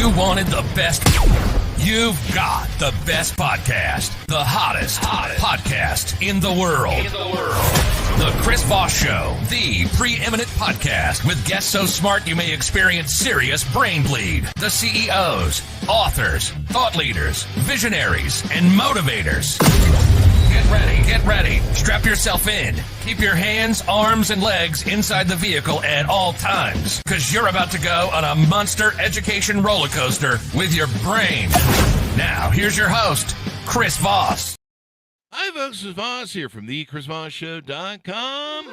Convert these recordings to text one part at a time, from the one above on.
You wanted the best. You've got the best podcast, the hottest podcast in the world. The Chris Voss Show, the preeminent podcast with guests so smart you may experience serious brain bleed. The CEOs, authors, thought leaders, visionaries, and motivators. Get ready. Strap yourself in. Keep your hands, arms, and legs inside the vehicle at all times, because you're about to go on a monster education roller coaster with your brain. Now, here's your host, Chris Voss. Hi, folks. This is Voss here from thechrisvossshow.com.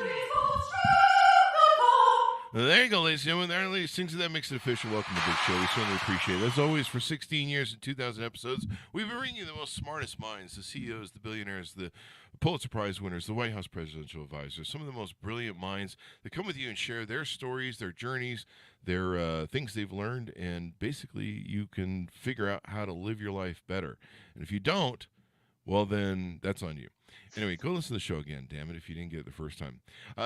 There you go, ladies and gentlemen. There, ladies, things that makes it official. Welcome to the big show. We certainly appreciate it. As always, for 16 years and 2,000 episodes, we've been bringing you the most smartest minds, the CEOs, the billionaires, the Pulitzer Prize winners, the White House presidential advisors, some of the most brilliant minds that come with you and share their stories, their journeys, their things they've learned, and basically you can figure out how to live your life better. And if you don't, well, then that's on you. Anyway, go listen to the show again, damn it, if you didn't get it the first time.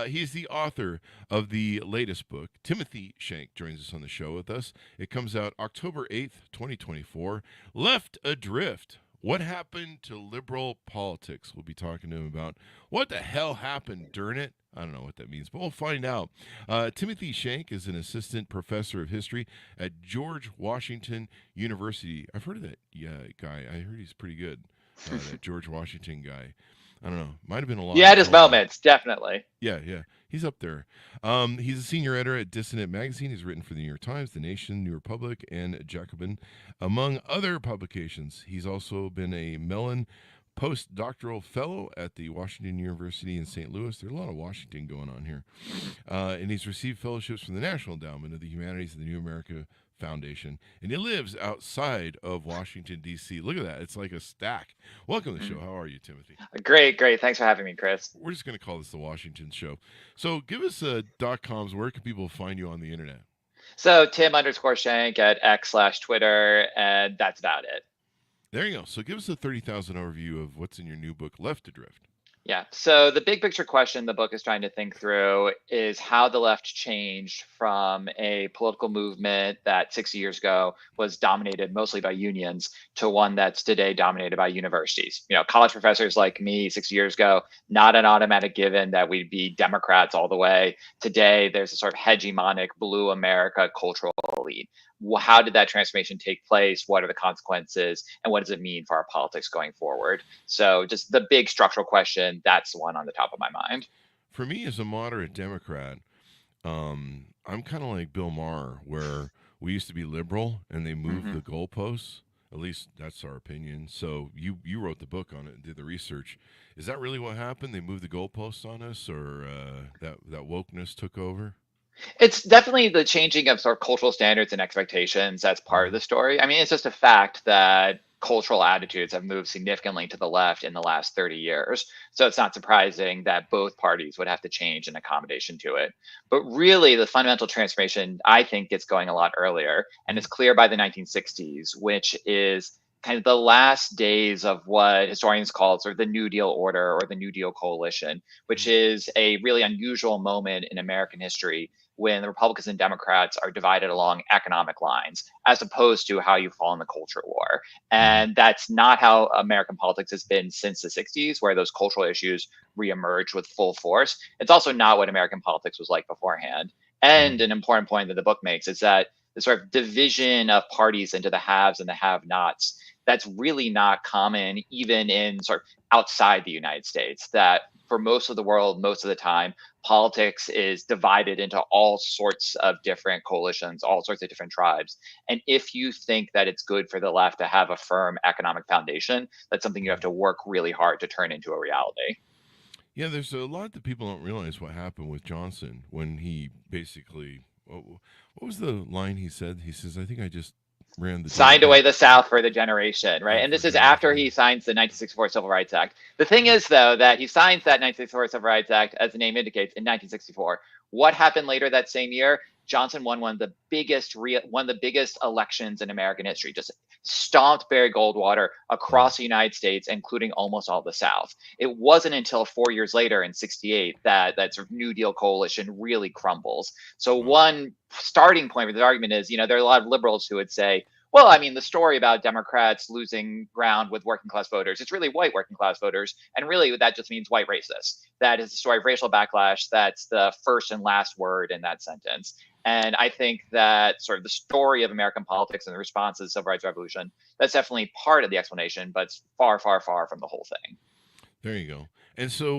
He's the author of the latest book. Timothy Shenk joins us on the show with us. It comes out October 8th, 2024. Left Adrift. What happened to liberal politics? We'll be talking to him about what the hell happened during it. I don't know what that means, but we'll find out. Timothy Shenk is an assistant professor of history at George Washington University. I've heard of that guy. I heard he's pretty good, that George Washington guy. I don't know. Might have been a lot. Yeah, at his moments, definitely. Yeah. He's up there. He's a senior editor at Dissonant Magazine. He's written for the New York Times, The Nation, New Republic, and Jacobin, among other publications. He's also been a Mellon postdoctoral fellow at the Washington University in St. Louis. There's a lot of Washington going on here. And he's received fellowships from the National Endowment of the Humanities and the New America Foundation, and he lives outside of Washington, D.C. Look at that. It's like a stack. Welcome to the show. How are you, Timothy? Great. Thanks for having me, Chris. We're just going to call this the Washington Show. So give us .coms. Where can people find you on the internet? So Tim_Shenk at X/Twitter, and that's about it. There you go. So give us a 30,000 overview of what's in your new book, Left Adrift. Yeah. So the big picture question the book is trying to think through is how the left changed from a political movement that 60 years ago was dominated mostly by unions to one that's today dominated by universities. You know, college professors like me 60 years ago, not an automatic given that we'd be Democrats all the way. Today, there's a sort of hegemonic blue America cultural elite. How did that transformation take place? What are the consequences? And what does it mean for our politics going forward? So just the big structural question, that's the one on the top of my mind. For me, as a moderate Democrat, I'm kind of like Bill Maher, where we used to be liberal and they moved the goalposts. At least that's our opinion. So you wrote the book on it and did the research. Is that really what happened? They moved the goalposts on us, or that wokeness took over? It's definitely the changing of sort of cultural standards and expectations. That's part of the story. I mean, it's just a fact that cultural attitudes have moved significantly to the left in the last 30 years. So it's not surprising that both parties would have to change in accommodation to it. But really, the fundamental transformation, I think, gets going a lot earlier. And it's clear by the 1960s, which is kind of the last days of what historians call sort of the New Deal order or the New Deal coalition, which is a really unusual moment in American history when the Republicans and Democrats are divided along economic lines, as opposed to how you fall in the culture war. And that's not how American politics has been since the 60s, where those cultural issues reemerged with full force. It's also not what American politics was like beforehand. And an important point that the book makes is that the sort of division of parties into the haves and the have-nots, that's really not common even in sort of outside the United States, that for most of the world, most of the time, politics is divided into all sorts of different coalitions, all sorts of different tribes. And if you think that it's good for the left to have a firm economic foundation, that's something you have to work really hard to turn into a reality. Yeah, there's a lot that people don't realize what happened with Johnson when he basically, what was the line he said? He says, I think I just signed away the South for the generation, right? And this is after he signs the 1964 Civil Rights Act. The thing is, though, that he signs that 1964 Civil Rights Act, as the name indicates, in 1964. What happened later that same year? Johnson won one of the biggest elections in American history. Just stomped Barry Goldwater across the United States, including almost all the South. It wasn't until 4 years later in '68 that that sort of New Deal coalition really crumbles. So one starting point for the argument is, there are a lot of liberals who would say, Well, I mean, the story about Democrats losing ground with working class voters, it's really white working class voters. And really, that just means white racists. That is the story of racial backlash. That's the first and last word in that sentence. And I think that sort of the story of American politics and the response to the Civil Rights Revolution, that's definitely part of the explanation, but it's far, far, far from the whole thing. There you go. And so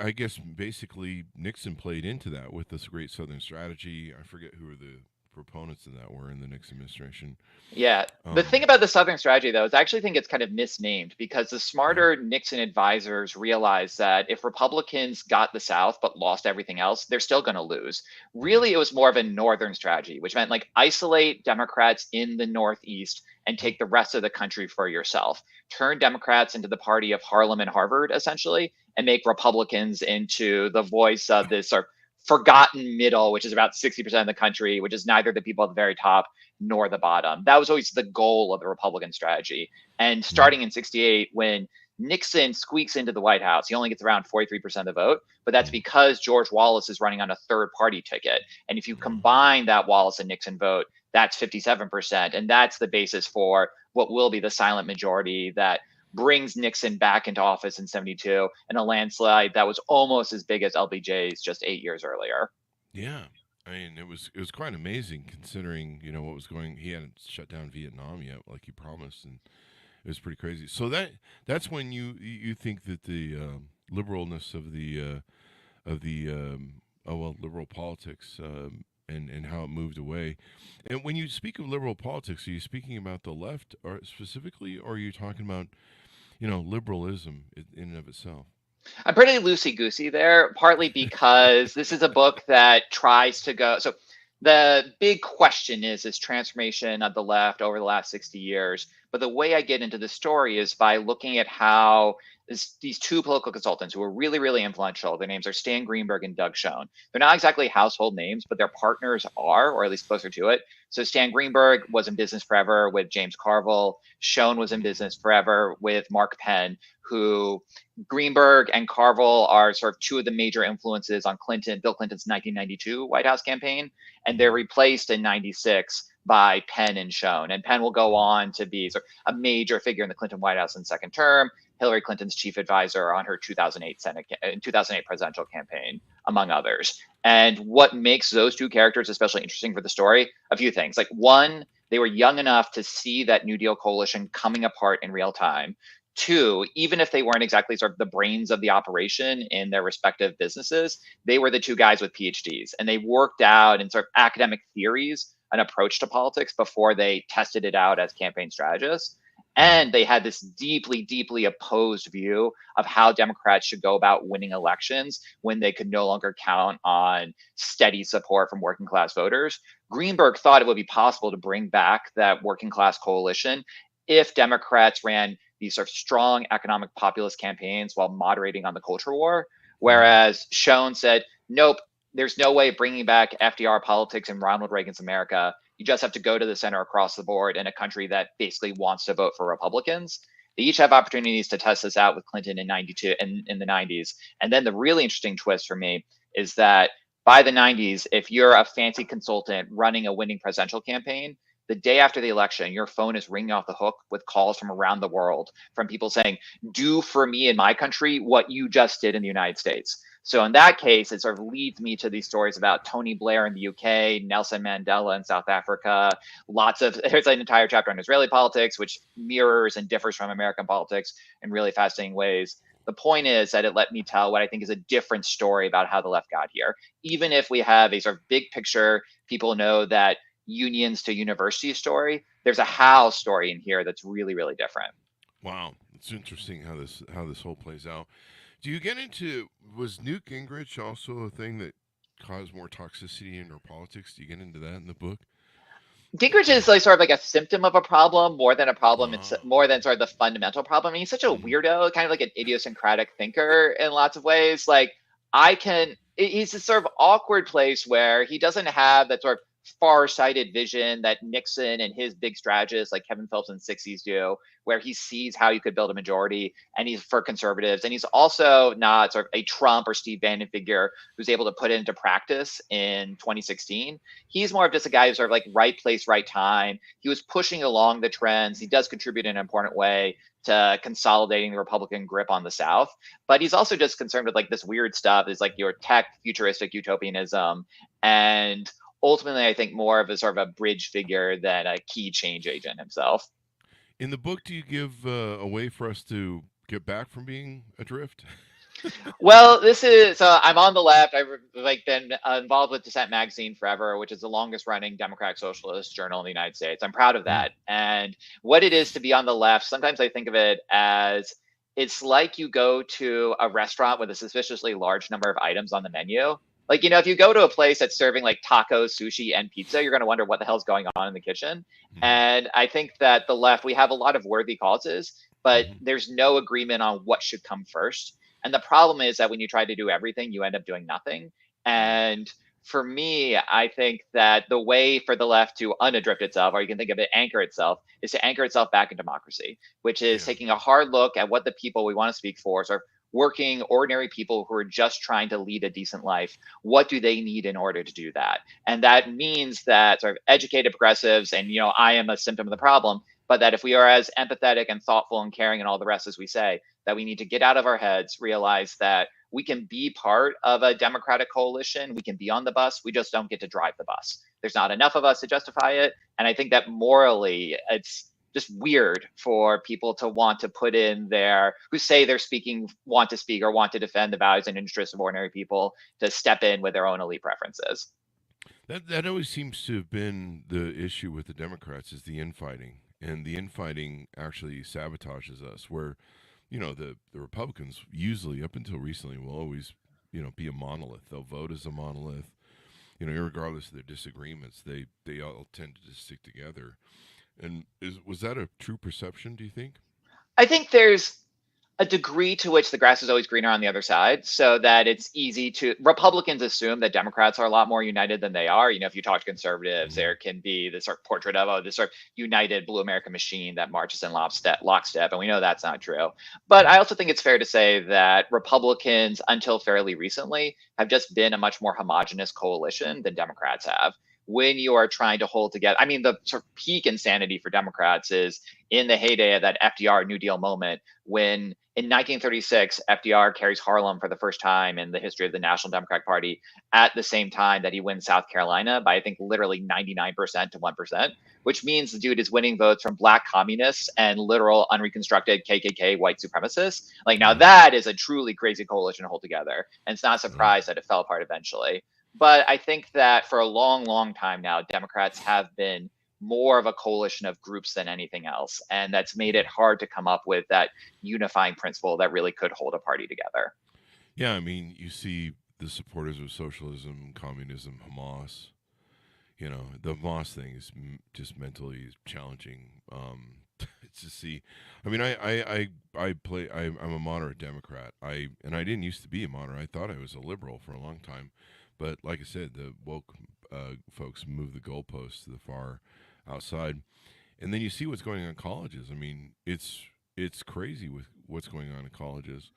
I guess basically Nixon played into that with this Great Southern Strategy. I forget who the proponents of that were in the Nixon administration. Yeah. The thing about the Southern strategy, though, is I actually think it's kind of misnamed because the smarter Nixon advisors realized that if Republicans got the South but lost everything else, they're still going to lose. Really, it was more of a Northern strategy, which meant like isolate Democrats in the Northeast and take the rest of the country for yourself. Turn Democrats into the party of Harlem and Harvard, essentially, and make Republicans into the voice of this sort of forgotten middle, which is about 60% of the country, which is neither the people at the very top nor the bottom. That was always the goal of the Republican strategy. And starting in 68, when Nixon squeaks into the White House, he only gets around 43% of the vote, but that's because George Wallace is running on a third party ticket. And if you combine that Wallace and Nixon vote, that's 57%. And that's the basis for what will be the silent majority that brings Nixon back into office in 72 in a landslide that was almost as big as LBJ's just 8 years earlier. Yeah. I mean, it was quite amazing considering, what was going. He hadn't shut down Vietnam yet, like he promised, and it was pretty crazy. So that's when you think that the liberalness of the liberal politics and how it moved away. And when you speak of liberal politics, are you speaking about the left or specifically, or are you talking about liberalism in and of itself? I'm pretty loosey-goosey there, partly because this is a book that tries to go. So the big question is this transformation of the left over the last 60 years. But the way I get into the story is by looking at how these two political consultants who were really, really influential, their names are Stan Greenberg and Doug Schoen. They're not exactly household names, but their partners are, or at least closer to it. So Stan Greenberg was in business forever with James Carville. Schoen was in business forever with Mark Penn, who Greenberg and Carville are sort of two of the major influences on Bill Clinton's 1992 White House campaign. And they're replaced in 96 by Penn and Schoen. And Penn will go on to be sort of a major figure in the Clinton White House in second term, Hillary Clinton's chief advisor on her 2008 presidential campaign, among others. And what makes those two characters especially interesting for the story, a few things. Like one, they were young enough to see that New Deal coalition coming apart in real time. Two, even if they weren't exactly sort of the brains of the operation in their respective businesses, they were the two guys with PhDs, and they worked out in sort of academic theories an approach to politics before they tested it out as campaign strategists. And they had this deeply, deeply opposed view of how Democrats should go about winning elections when they could no longer count on steady support from working class voters. Greenberg thought it would be possible to bring back that working class coalition if Democrats ran these sort of strong economic populist campaigns while moderating on the culture war. Whereas Schoen said, nope, there's no way of bringing back FDR politics in Ronald Reagan's America. You just have to go to the center across the board in a country that basically wants to vote for Republicans. They each have opportunities to test this out with Clinton in 92 and in the 90s. And then the really interesting twist for me is that by the 90s, if you're a fancy consultant running a winning presidential campaign, the day after the election, your phone is ringing off the hook with calls from around the world from people saying, do for me in my country what you just did in the United States. So in that case, it sort of leads me to these stories about Tony Blair in the UK, Nelson Mandela in South Africa. There's an entire chapter on Israeli politics, which mirrors and differs from American politics in really fascinating ways. The point is that it let me tell what I think is a different story about how the left got here. Even if we have a sort of big picture, people know that unions to university story, there's a how story in here that's really, really different. Wow. It's interesting how this whole plays out. Do you get into, was Newt Gingrich also a thing that caused more toxicity in our politics? Do you get into that in the book? Gingrich is like sort of like a symptom of a problem more than a problem. It's more than sort of the fundamental problem. I mean, he's such a weirdo, kind of like an idiosyncratic thinker in lots of ways. Like he's a sort of awkward place where he doesn't have that sort of far-sighted vision that Nixon and his big strategists like Kevin Phillips in the 60s do, where he sees how you could build a majority, and he's for conservatives. And he's also not sort of a Trump or Steve Bannon figure who's able to put it into practice in 2016. He's more of just a guy who's sort of like right place, right time. He was pushing along the trends. He does contribute in an important way to consolidating the Republican grip on the South. But he's also just concerned with like this weird stuff is like your tech futuristic utopianism. And ultimately, I think more of a sort of a bridge figure than a key change agent himself. In the book, do you give a way for us to get back from being adrift? Well, this is I'm on the left. I've like been involved with Dissent Magazine forever, which is the longest running Democratic Socialist journal in the United States. I'm proud of that. And what it is to be on the left, sometimes I think of it as it's like you go to a restaurant with a suspiciously large number of items on the menu. Like, you know, if you go to a place that's serving like tacos, sushi, and pizza, you're going to wonder what the hell's going on in the kitchen. And I think that the left, we have a lot of worthy causes, but there's no agreement on what should come first. And the problem is that when you try to do everything, you end up doing nothing. And for me, I think that the way for the left to unadrift itself, or you can think of it anchor itself, is to anchor itself back in democracy, which is taking a hard look at what the people we want to speak for, sort of working, ordinary people who are just trying to lead a decent life, what do they need in order to do that? And that means that sort of educated progressives, and, you know, I am a symptom of the problem, but that if we are as empathetic and thoughtful and caring and all the rest as we say, that we need to get out of our heads, realize that we can be part of a democratic coalition, we can be on the bus, we just don't get to drive the bus. There's not enough of us to justify it. And I think that morally, it's just weird for people to want to put in their, who say they're speaking, want to speak or want to defend the values and interests of ordinary people, to step in with their own elite preferences. That always seems to have been the issue with the Democrats, is the infighting. And the infighting actually sabotages us, where, you know, the Republicans usually, up until recently, will always, you know, be a monolith. They'll vote as a monolith. You know, regardless of their disagreements, they all tend to just stick together. And was that a true perception, do you think? I think there's a degree to which the grass is always greener on the other side, so that it's easy to, Republicans assume that Democrats are a lot more united than they are. You know, if you talk to conservatives, there can be this sort of portrait of, oh, this sort of united blue American machine that marches in lockstep, and we know that's not true. But I also think it's fair to say that Republicans, until fairly recently, have just been a much more homogenous coalition than Democrats have. When you are trying to hold together, I mean, the sort of peak insanity for Democrats is in the heyday of that FDR New Deal moment, when in 1936, FDR carries Harlem for the first time in the history of the National Democratic Party at the same time that he wins South Carolina by, I think, literally 99% to 1%, which means the dude is winning votes from black communists and literal unreconstructed KKK white supremacists. Like, now that is a truly crazy coalition to hold together. And it's not a surprise that it fell apart eventually. But I think that for a long, long time now, Democrats have been more of a coalition of groups than anything else. And that's made it hard to come up with that unifying principle that really could hold a party together. Yeah, I mean, you see the supporters of socialism, communism, Hamas. You know, the Hamas thing is just mentally challenging to see. I mean, I'm a moderate Democrat. I didn't used to be a moderate. I thought I was a liberal for a long time. But like I said, the woke folks move the goalposts to the far outside, and then you see what's going on in colleges. I mean, it's crazy with what's going on in colleges.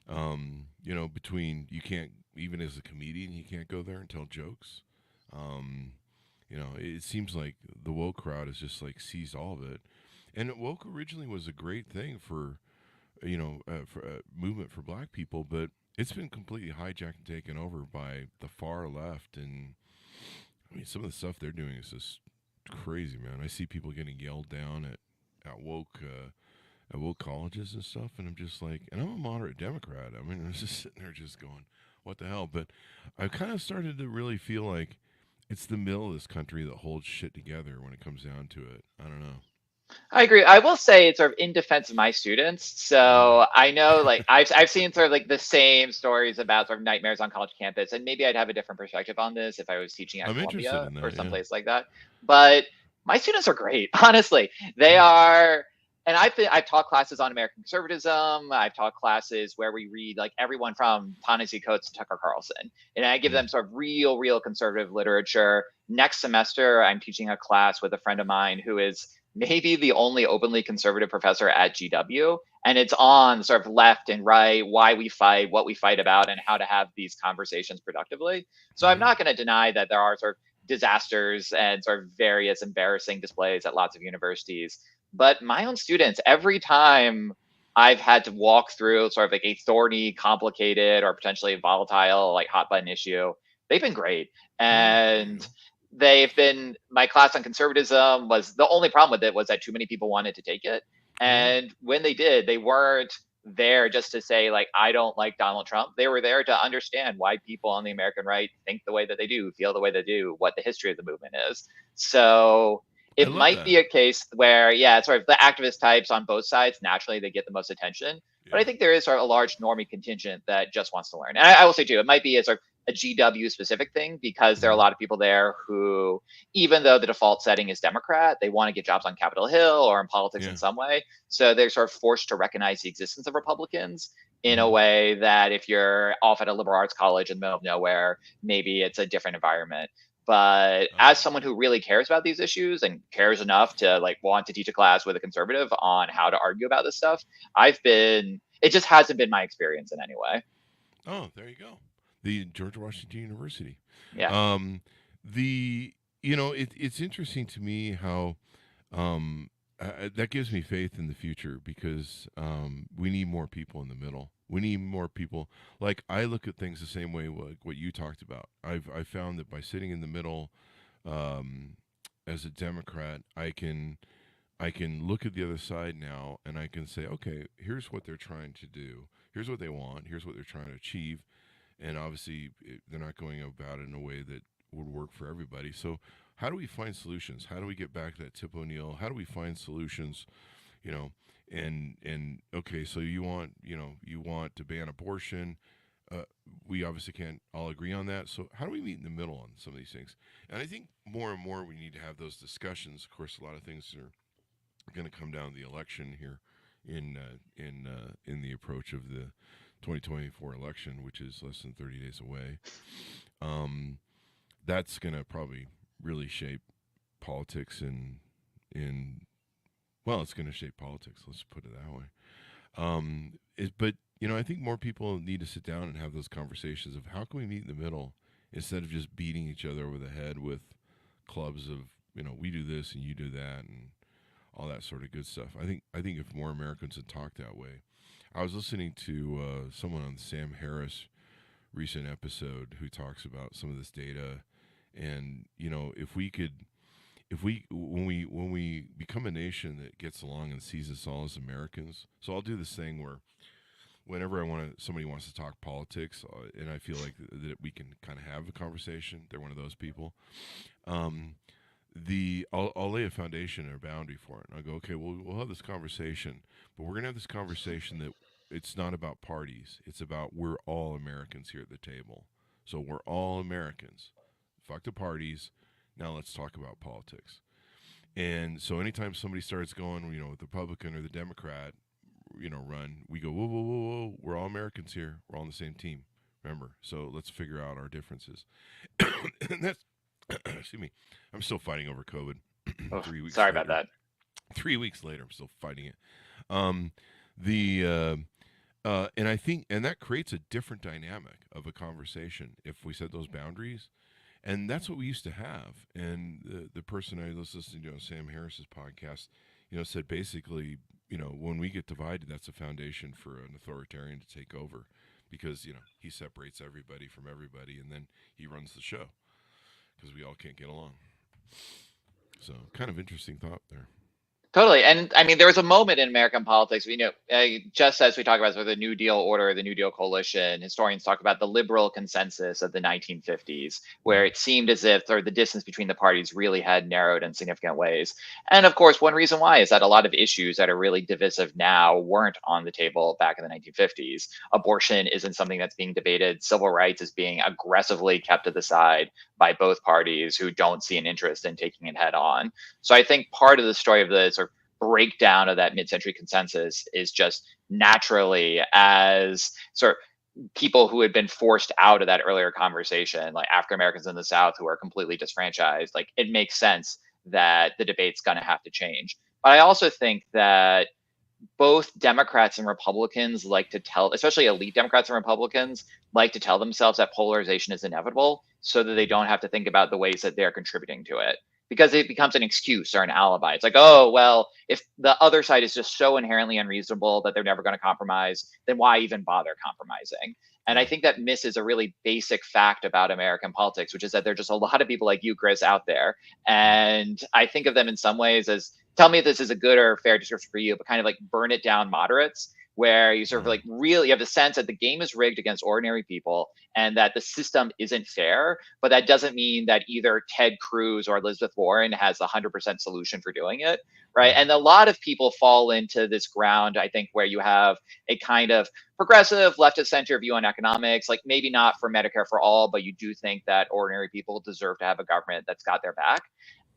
You know, between, you can't, even as a comedian, you can't go there and tell jokes. You know, it seems like the woke crowd has just like seized all of it. And woke originally was a great thing for, you know, for movement for black people, but it's been completely hijacked and taken over by the far left. And I mean, some of the stuff they're doing is just crazy, man. I see people getting yelled down at woke colleges and stuff, and I'm just like, and I'm a moderate Democrat. I mean, I was just sitting there just going, what the hell? But I've kind of started to really feel like it's the middle of this country that holds shit together when it comes down to it. I don't know. I agree. I will say it's sort of in defense of my students. So I know, like, I've seen sort of like the same stories about sort of nightmares on college campus, and maybe I'd have a different perspective on this if I was teaching at Columbia or someplace like that. But my students are great. Honestly, they are. And I've taught classes on American conservatism. I've taught classes where we read like everyone from Ta-Nehisi Coates to Tucker Carlson, and I give them sort of real conservative literature. Next semester, I'm teaching a class with a friend of mine who is maybe the only openly conservative professor at GW, and it's on sort of left and right, why we fight, what we fight about, and how to have these conversations productively. So I'm not going to deny that there are sort of disasters and sort of various embarrassing displays at lots of universities. But my own students, every time I've had to walk through sort of like a thorny, complicated, or potentially volatile, like hot button issue, they've been great. And my class on conservatism was, the only problem with it was that too many people wanted to take it. And when they did, they weren't there just to say, like, I don't like Donald Trump. They were there to understand why people on the American right think the way that they do, feel the way they do, what the history of the movement is. So it might be a case where, yeah, sort of the activist types on both sides, naturally they get the most attention. But I think there is sort of a large normie contingent that just wants to learn. And I will say too, it might be a sort of a GW specific thing, because there are a lot of people there who, even though the default setting is Democrat, they want to get jobs on Capitol Hill or in politics in some way. So they're sort of forced to recognize the existence of Republicans in a way that if you're off at a liberal arts college in the middle of nowhere, maybe it's a different environment. But as someone who really cares about these issues and cares enough to like want to teach a class with a conservative on how to argue about this stuff, it just hasn't been my experience in any way. Oh, there you go. The George Washington University. Yeah. It's interesting to me how that gives me faith in the future, because we need more people in the middle. We need more people. Like, I look at things the same way, like what you talked about. I've found that by sitting in the middle, as a Democrat, I can look at the other side now, and I can say, okay, here's what they're trying to do. Here's what they want. Here's what they're trying to achieve. And obviously, they're not going about it in a way that would work for everybody. So how do we find solutions? How do we get back to that Tip O'Neill? How do we find solutions? And okay, so you want to ban abortion. We obviously can't all agree on that. So how do we meet in the middle on some of these things? And I think more and more we need to have those discussions. Of course, a lot of things are going to come down to the election here in the approach of the 2024 election, which is less than 30 days away. That's going to probably really shape politics it's going to shape politics. Let's put it that way. But I think more people need to sit down and have those conversations of how can we meet in the middle, instead of just beating each other over the head with clubs of, we do this and you do that and all that sort of good stuff. I think if more Americans had talked that way. I was listening to someone on the Sam Harris recent episode who talks about some of this data, and when we become a nation that gets along and sees us all as Americans. So I'll do this thing where whenever somebody wants to talk politics, and I feel like that we can kind of have a conversation, they're one of those people. I'll lay a foundation or a boundary for it. And I'll go, okay, we'll have this conversation, but we're gonna have this conversation that it's not about parties. It's about we're all Americans here at the table. So we're all Americans. Fuck the parties. Now let's talk about politics. And so anytime somebody starts going, with the Republican or the Democrat, run, we go, whoa, we're all Americans here. We're all on the same team. Remember, so let's figure out our differences. And that's, excuse me, I'm still fighting over COVID. 3 weeks. Sorry about that. 3 weeks later, I'm still fighting it. And I think, and that creates a different dynamic of a conversation if we set those boundaries. And that's what we used to have. And the person I was listening to on Sam Harris's podcast, said basically, when we get divided, that's a foundation for an authoritarian to take over, because, he separates everybody from everybody, and then he runs the show because we all can't get along. So kind of interesting thought there. Totally. And I mean, there was a moment in American politics, just as we talk about the New Deal order, the New Deal coalition, historians talk about the liberal consensus of the 1950s, where it seemed as if the distance between the parties really had narrowed in significant ways. And of course, one reason why is that a lot of issues that are really divisive now weren't on the table back in the 1950s. Abortion isn't something that's being debated. Civil rights is being aggressively kept to the side by both parties who don't see an interest in taking it head on. So I think part of the story of the breakdown of that mid-century consensus is just naturally, as sort of people who had been forced out of that earlier conversation, like African Americans in the South who are completely disfranchised, like it makes sense that the debate's going to have to change. But I also think that both Democrats and Republicans like to tell, especially elite Democrats and Republicans, like to tell themselves that polarization is inevitable so that they don't have to think about the ways that they're contributing to it. Because it becomes an excuse or an alibi. It's like, oh, well, if the other side is just so inherently unreasonable that they're never going to compromise, then why even bother compromising? And I think that misses a really basic fact about American politics, which is that there are just a lot of people like you, Chris, out there. And I think of them in some ways as, tell me if this is a good or fair description for you, but kind of like burn it down moderates, where you sort of like really have the sense that the game is rigged against ordinary people and that the system isn't fair. But that doesn't mean that either Ted Cruz or Elizabeth Warren has a 100% solution for doing it, right? And a lot of people fall into this ground, I think, where you have a kind of progressive left of center view on economics, like maybe not for Medicare for all, but you do think that ordinary people deserve to have a government that's got their back,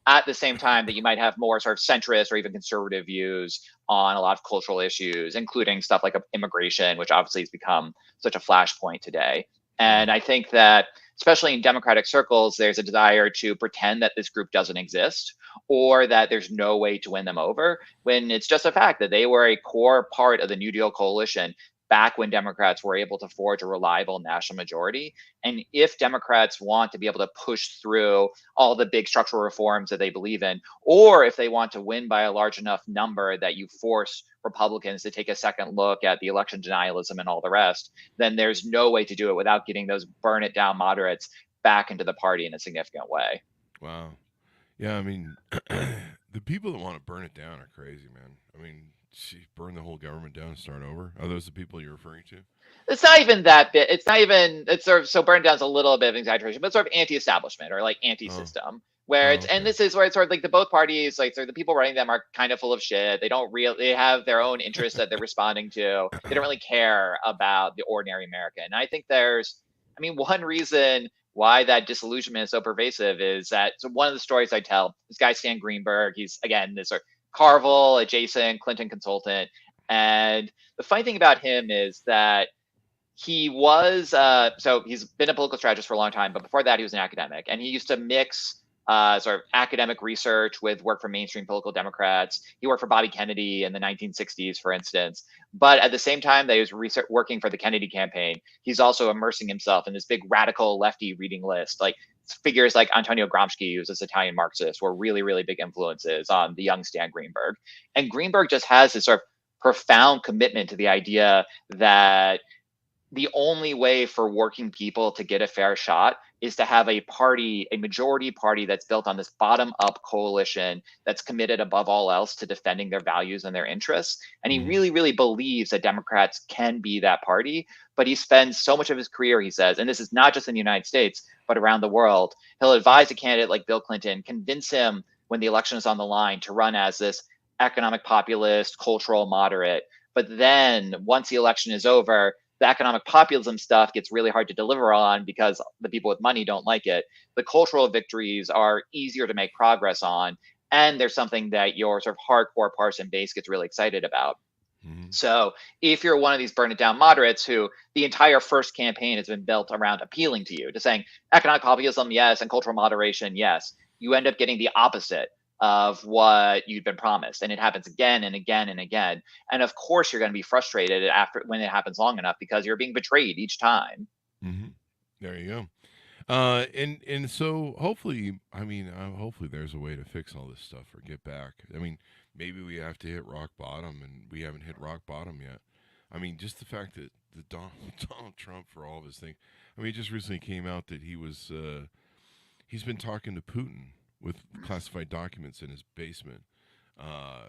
at the same time that you might have more sort of centrist or even conservative views on a lot of cultural issues, including stuff like immigration, which obviously has become such a flashpoint today. And I think that, especially in Democratic circles, there's a desire to pretend that this group doesn't exist or that there's no way to win them over, when it's just a fact that they were a core part of the New Deal coalition back when Democrats were able to forge a reliable national majority. And if Democrats want to be able to push through all the big structural reforms that they believe in, or if they want to win by a large enough number that you force Republicans to take a second look at the election denialism and all the rest, then there's no way to do it without getting those burn it down moderates back into the party in a significant way. Wow. Yeah, I mean, the people that want to burn it down are crazy, man. I mean, burn the whole government down and start over. Are those the people you're referring to? It's not even that bit. It's not even, it's sort of, so burn down's a little bit of an exaggeration, but sort of anti-establishment or like anti-system. Where it's, okay. and this is where it's sort of like the both parties, like sort of the people running them are kind of full of shit. They don't really, they have their own interests that they're responding to. They don't really care about the ordinary American. And I think there's, I mean, one reason why that disillusionment is so pervasive is that, so one of the stories I tell, this guy Stan Greenberg, he's again this sort of Carville adjacent Clinton consultant, and the funny thing about him is that he was so he's been a political strategist for a long time, but before that he was an academic, and he used to mix sort of academic research with work for mainstream political Democrats. He worked for Bobby Kennedy in the 1960s, for instance. But at the same time that he was working for the Kennedy campaign, he's also immersing himself in this big radical lefty reading list. Like figures like Antonio Gramsci, who's this Italian Marxist, were really, really big influences on the young Stan Greenberg. And Greenberg just has this sort of profound commitment to the idea that the only way for working people to get a fair shot is to have a party, a majority party that's built on this bottom-up coalition that's committed above all else to defending their values and their interests. And he really, really believes that Democrats can be that party, but he spends so much of his career, he says, and this is not just in the United States, but around the world, he'll advise a candidate like Bill Clinton, convince him when the election is on the line to run as this economic populist, cultural moderate. But then once the election is over, the economic populism stuff gets really hard to deliver on because the people with money don't like it. The cultural victories are easier to make progress on. And there's something that your sort of hardcore partisan base gets really excited about. So if you're one of these burn it down moderates who the entire first campaign has been built around appealing to you, to saying economic populism, yes, and cultural moderation, yes, you end up getting the opposite of what you've been promised. And it happens again and again and again. And of course, you're going to be frustrated after when it happens long enough because you're being betrayed each time. There you go. And so hopefully, I mean, hopefully there's a way to fix all this stuff or get back. I mean, maybe we have to hit rock bottom, and we haven't hit rock bottom yet. I mean, just the fact that Donald Trump, for all of his things, I mean, it just recently came out that he's been talking to Putin with classified documents in his basement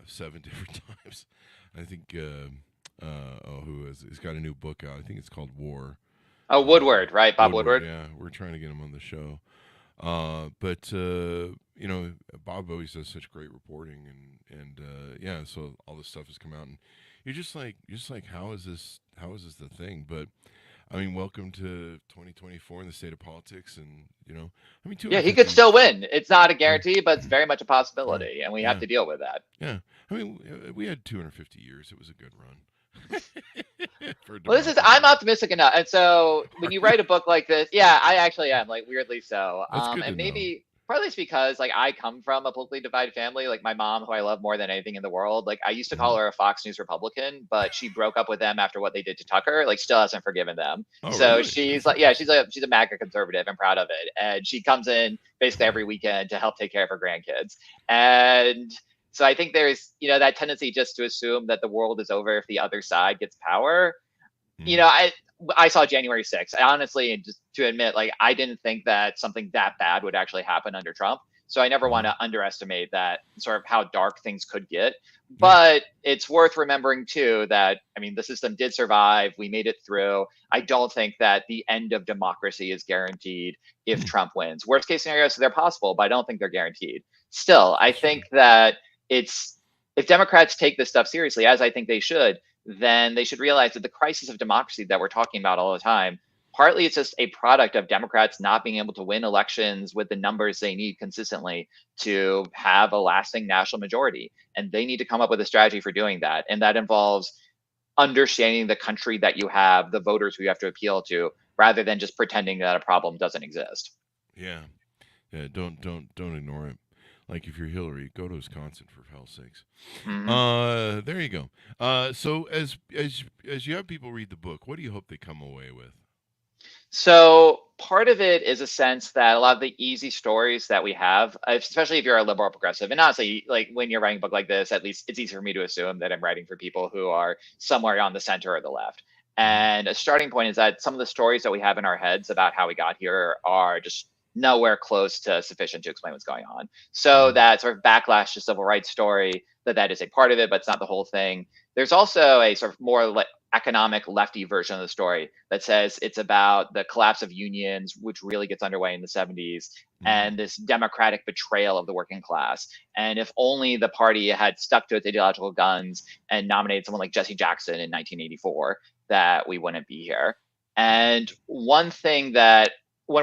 7 different times. I think, he's got a new book out. I think it's called War. Oh, Woodward, right? Bob Woodward. Yeah, we're trying to get him on the show. But you know, Bob always does such great reporting, and yeah, so all this stuff has come out, and you're just like, how is this the thing? But I mean, welcome to 2024 in the state of politics, and I mean, Yeah, he could 250. still win. It's not a Yeah, guarantee, but it's very much a yeah, possibility, and we have yeah, to deal with that. yeah. I mean, we had 250 years. It was a good run for Well, I'm democracy. optimistic enough. And so when Are you you? write a book like this, yeah, I actually am, like, weirdly so. That's good to And know. maybe partly it's because like I come from a politically divided family. Like my mom, who I love more than anything in the world, like I used to Hmm. call her a Fox News Republican, but she broke up with them after what they did to Tucker. Like still hasn't forgiven them. Oh, So really? she's That's like, yeah, interesting. she's a MAGA conservative and proud of it. And she comes in basically every weekend to help take care of her grandkids. And so I think there's, that tendency just to assume that the world is over if the other side gets power. you know, Hmm. I I saw January 6th. I honestly, just to admit, like I didn't think that something that bad would actually happen under Trump. So I never want Hmm. to underestimate that sort of how dark things could get. Yeah. But it's worth remembering too that I mean the system did survive. We made it through. I don't think that the end of democracy is guaranteed if Hmm. Trump wins. Worst case scenarios, they're possible, but I don't think they're guaranteed. Still, I That's true. think that it's if Democrats take this stuff seriously, as I think they should, then they should realize that the crisis of democracy that we're talking about all the time, partly it's just a product of Democrats not being able to win elections with the numbers they need consistently to have a lasting national majority. And they need to come up with a strategy for doing that. And that involves understanding the country that you have, the voters who you have to appeal to, rather than just pretending that a problem doesn't exist. Yeah. Yeah. Don't ignore it. Like if you're Hillary, go to Wisconsin for hell's sakes. Mhm. There you go. So as you have people read the book, what do you hope they come away with? So part of it is a sense that a lot of the easy stories that we have, especially if you're a liberal or progressive, and honestly, like when you're writing a book like this, at least it's easy for me to assume that I'm writing for people who are somewhere on the center or the left. Hmm. And a starting point is that some of the stories that we have in our heads about how we got here are just nowhere close to sufficient to explain what's going on. So Hmm. that sort of backlash to civil rights story, that is a part of it, but it's not the whole thing. There's also a sort of more like economic lefty version of the story that says it's about the collapse of unions, which really gets underway in the 70s, Hmm. and this democratic betrayal of the working class. And if only the party had stuck to its ideological guns and nominated someone like Jesse Jackson in 1984, that we wouldn't be here. And one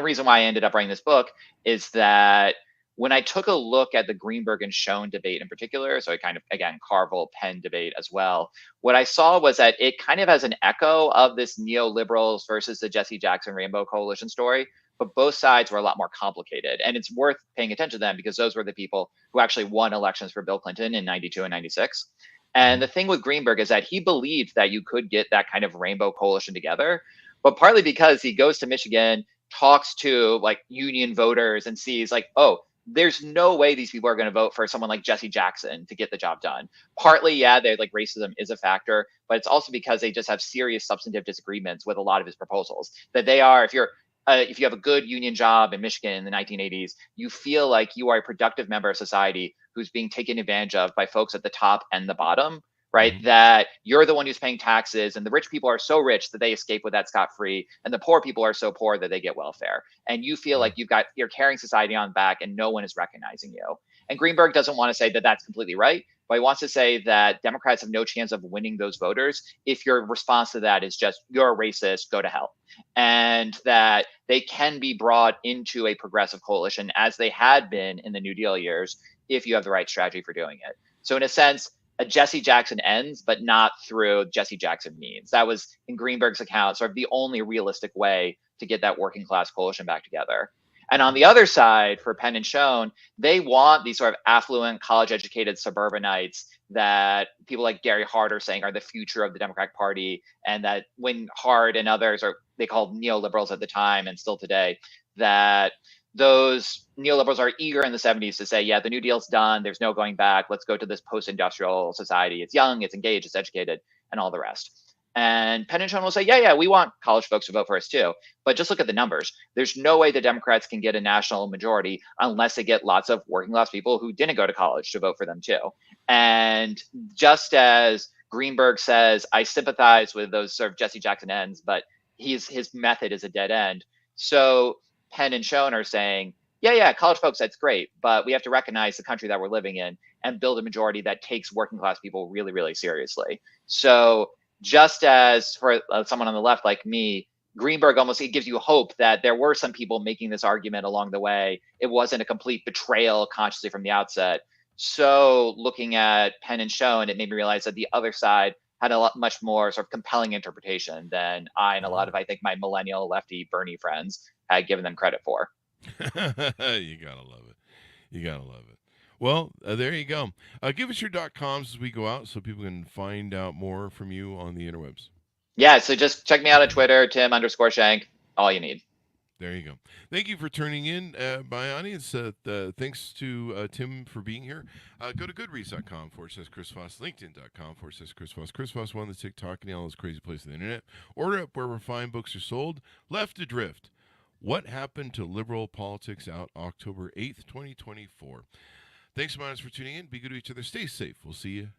reason why I ended up writing this book is that when I took a look at the Greenberg and Schoen debate in particular, so I kind of, again, Carville Penn debate as well, what I saw was that it kind of has an echo of this neoliberals versus the Jesse Jackson Rainbow Coalition story, but both sides were a lot more complicated. And it's worth paying attention to them because those were the people who actually won elections for Bill Clinton in 92 and 96. And the Hmm. thing with Greenberg is that he believed that you could get that kind of rainbow coalition together, but partly because he goes to Michigan, talks to like union voters and sees like, oh, there's no way these people are going to vote for someone like Jesse Jackson to get the job done. Partly, yeah, they like racism is a factor, but it's also because they just have serious substantive disagreements with a lot of his proposals. That they are, if you have a good union job in Michigan in the 1980s, you feel like you are a productive member of society who's being taken advantage of by folks at the top and the bottom, right? Hmm. That you're the one who's paying taxes, and the rich people are so rich that they escape with that scot free, and the poor people are so poor that they get welfare. And you feel Yeah. like you're carrying society on back, and no one is recognizing you. And Greenberg doesn't want to say that that's completely right, but he wants to say that Democrats have no chance of winning those voters if your response to that is just you're a racist, go to hell, and that they can be brought into a progressive coalition as they had been in the New Deal years if you have the right strategy for doing it. So in a sense, a Jesse Jackson ends, but not through Jesse Jackson means. That was, in Greenberg's account, sort of the only realistic way to get that working class coalition back together. And on the other side, for Penn and Schoen, they want these sort of affluent, college educated suburbanites that people like Gary Hart are saying are the future of the Democratic Party, and that when Hart and others are they called neoliberals at the time and still today, that those neoliberals are eager in the 70s to say, yeah, the New Deal's done. There's no going back. Let's go to this post-industrial society. It's young, it's engaged, it's educated, and all the rest. And Penn and Schoen will say, yeah, we want college folks to vote for us too. But just look at the numbers. There's no way the Democrats can get a national majority unless they get lots of working class people who didn't go to college to vote for them too. And just as Greenberg says, I sympathize with those sort of Jesse Jackson ends, but his method is a dead end. So Penn and Schoen are saying, yeah, college folks, that's great, but we have to recognize the country that we're living in and build a majority that takes working class people really, really seriously. So just as for someone on the left like me, Greenberg almost, it gives you hope that there were some people making this argument along the way. It wasn't a complete betrayal consciously from the outset. So looking at Penn and Schoen, it made me realize that the other side had a much more sort of compelling interpretation than I and a lot of, I think, my millennial lefty Bernie friends had given them credit for. You gotta love it. You gotta love it. Well, there you go. Give us your .coms as we go out so people can find out more from you on the interwebs. Yeah, so just check me out on Twitter, Tim_Shenk, all you need. There you go. Thank you for turning in, my audience. Thanks to Tim for being here. Go to goodreads.com/Chris Voss, LinkedIn.com/Chris Voss, Chris Voss on the TikTok and all those crazy places on the internet. Order up wherever fine books are sold. Left Adrift. What happened to liberal politics out October 8th, 2024. Thanks so much for tuning in. Be good to each other. Stay safe. We'll see you